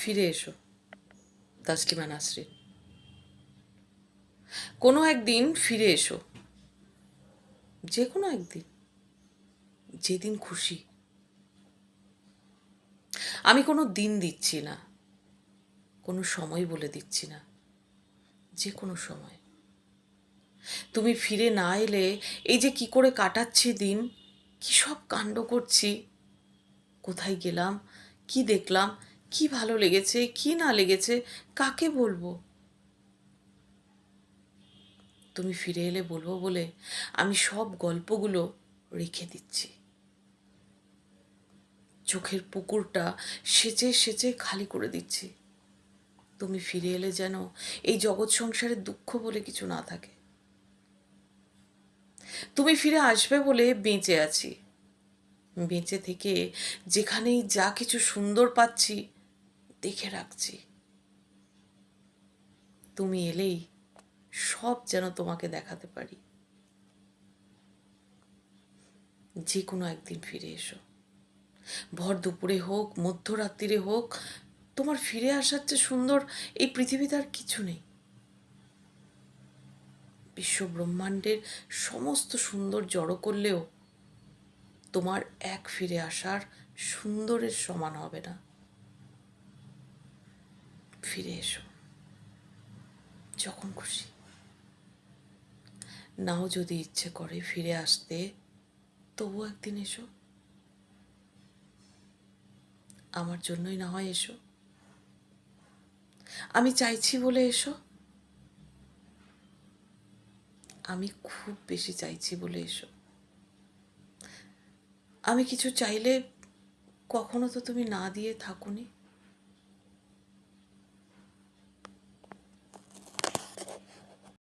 ফিরে এসো তাসলিমা নাসরিন। কোনো একদিন ফিরে এসো, যে কোনো একদিন, যেদিন খুশি। আমি কোনো দিন দিচ্ছি না, কোনো সময় বলে দিচ্ছি না, যে কোনো সময়। তুমি ফিরে না এলে এই যে কি করে কাটাচ্ছি দিন, কি সব কাণ্ড করছি, কোথায় গেলাম, কি দেখলাম, কি ভালো লেগেছে, কি না লেগেছে, কাকে বলবো। তুমি ফিরে এলে বলবো বলে আমি সব গল্পগুলো রেখে দিচ্ছি। চোখের পুকুরটা সেচে সেচে খালি করে দিচ্ছি। তুমি ফিরে এলে যেন এই জগৎ সংসারে দুঃখ বলে কিছু না থাকে। তুমি ফিরে আসবে বলে বেঁচে আছি। বেঁচে থেকে যেখানেই যা কিছু সুন্দর পাচ্ছি দেখে রাখছি। তুমি এলেই সব যেন তোমাকে দেখাতে পারি। যে কোনো একদিন ফিরে এসো, ভর দুপুরে হোক, মধ্যরাত্রিরে হোক, তোমার ফিরে আসার চেয়ে সুন্দর এই পৃথিবীতে আর কিছু নেই। বিশ্ব ব্রহ্মাণ্ডের সমস্ত সুন্দর জড়ো করলেও তোমার এক ফিরে আসার সুন্দরের সমান হবে না। ফিরে এসো যখন খুশি। নাও যদি ইচ্ছে করে ফিরে আসতে, তবু একদিন এসো। আমার জন্যই না হয় এসো। আমি চাইছি বলে এসো। আমি খুব বেশি চাইছি বলে এসো। আমি কিছু চাইলে কখনো তো তুমি না দিয়ে থাকোনি।